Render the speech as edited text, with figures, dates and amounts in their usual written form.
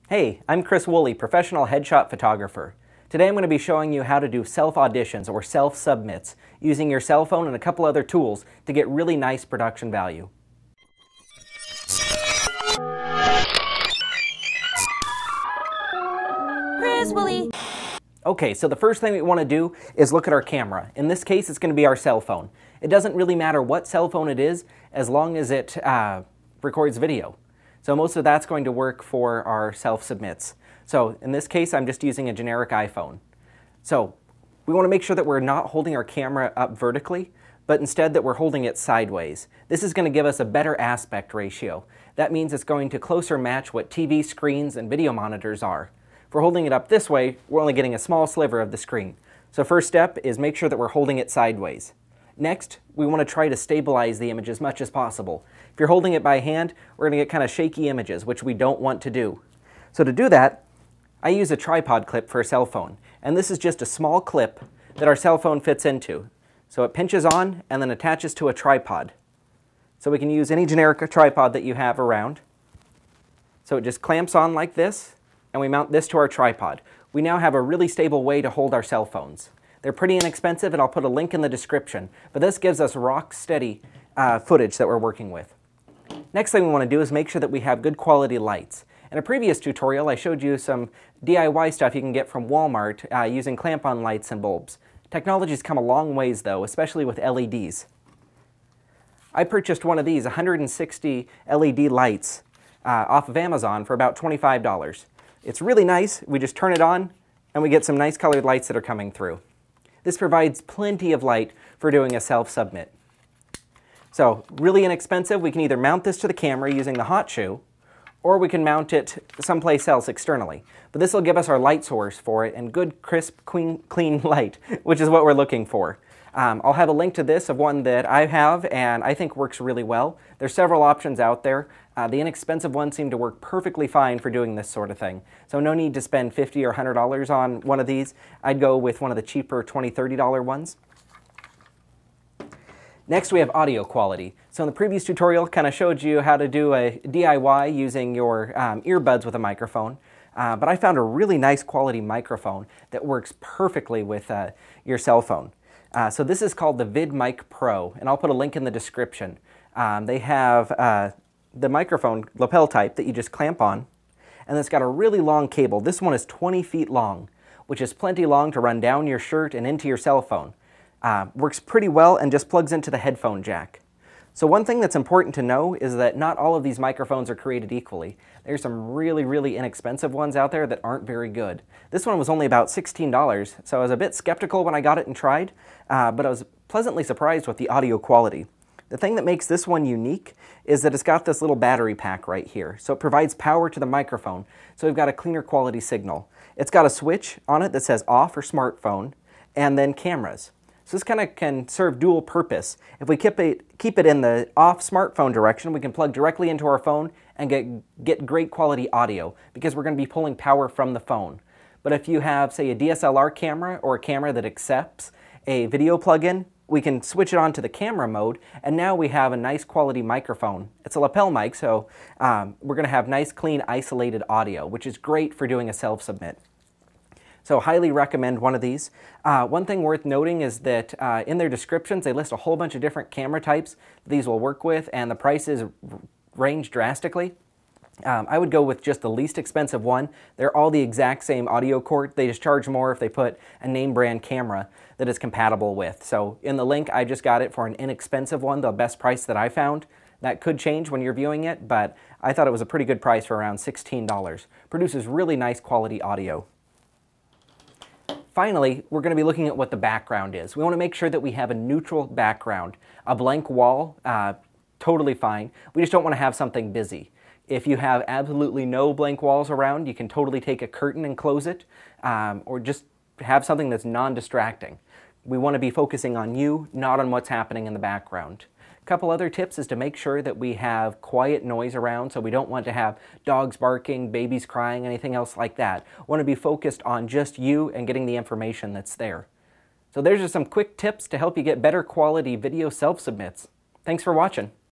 Hey, I'm Chris Wooley, professional headshot photographer. Today I'm going to be showing you how to do self-auditions or self-submits using your cell phone and a couple other tools to get really nice production value. Chris Wooley. Okay, so the first thing we want to do is look at our camera. In this case, it's going to be our cell phone. It doesn't really matter what cell phone it is as long as it records video. So most of that's going to work for our self-submits. So in this case, I'm just using a generic iPhone. So we want to make sure that we're not holding our camera up vertically, but instead that we're holding it sideways. This is going to give us a better aspect ratio. That means it's going to closer match what TV screens and video monitors are. If we're holding it up this way, we're only getting a small sliver of the screen. So first step is make sure that we're holding it sideways. Next, we want to try to stabilize the image as much as possible. If you're holding it by hand, we're going to get kind of shaky images, which we don't want to do. So to do that, I use a tripod clip for a cell phone. And this is just a small clip that our cell phone fits into. So it pinches on and then attaches to a tripod. So we can use any generic tripod that you have around. So it just clamps on like this, and we mount this to our tripod. We now have a really stable way to hold our cell phones. They're pretty inexpensive, and I'll put a link in the description, but this gives us rock steady footage that we're working with. Next thing we want to do is make sure that we have good quality lights. In a previous tutorial, I showed you some DIY stuff you can get from Walmart using clamp-on lights and bulbs. Technology's come a long ways though, especially with LEDs. I purchased one of these 160 LED lights off of Amazon for about $25. It's really nice. We just turn it on and we get some nice colored lights that are coming through. This provides plenty of light for doing a self-submit. So really inexpensive. We can either mount this to the camera using the hot shoe, or we can mount it someplace else externally. But this will give us our light source for it and good, crisp, clean light, which is what we're looking for. I'll have a link to this of one that I have and I think works really well. There's several options out there. The inexpensive ones seem to work perfectly fine for doing this sort of thing. So no need to spend $50 or $100 on one of these. I'd go with one of the cheaper $20, $30 ones. Next we have audio quality. So in the previous tutorial kind of showed you how to do a DIY using your earbuds with a microphone. But I found a really nice quality microphone that works perfectly with your cell phone. So this is called the VidPro, and I'll put a link in the description. They have the microphone lapel type that you just clamp on, and it's got a really long cable. This one is 20 feet long, which is plenty long to run down your shirt and into your cell phone. Works pretty well and just plugs into the headphone jack. So one thing that's important to know is that not all of these microphones are created equally. There's some really, really inexpensive ones out there that aren't very good. This one was only about $16, so I was a bit skeptical when I got it and tried, but I was pleasantly surprised with the audio quality. The thing that makes this one unique is that it's got this little battery pack right here, so it provides power to the microphone, so we've got a cleaner quality signal. It's got a switch on it that says off or smartphone, and then cameras. So this kind of can serve dual purpose. If we keep it in the off smartphone direction, we can plug directly into our phone and get great quality audio because we're going to be pulling power from the phone. But if you have, say, a DSLR camera or a camera that accepts a video plug-in, we can switch it on to the camera mode, and now we have a nice quality microphone. It's a lapel mic, so we're going to have nice, clean, isolated audio, which is great for doing a self-submit. So highly recommend one of these. One thing worth noting is that in their descriptions they list a whole bunch of different camera types these will work with, and the prices range drastically. I would go with just the least expensive one. They're all the exact same audio cord. They just charge more if they put a name brand camera that it's compatible with. So in the link I just got it for an inexpensive one, the best price that I found. That could change when you're viewing it, but I thought it was a pretty good price for around $16. Produces really nice quality audio. Finally, we're going to be looking at what the background is. We want to make sure that we have a neutral background. A blank wall, totally fine. We just don't want to have something busy. If you have absolutely no blank walls around, you can totally take a curtain and close it, or just have something that's non-distracting. We want to be focusing on you, not on what's happening in the background. A couple other tips is to make sure that we have quiet noise around, so we don't want to have dogs barking, babies crying, anything else like that. We want to be focused on just you and getting the information that's there. So there's just some quick tips to help you get better quality video self-submits. Thanks for watching.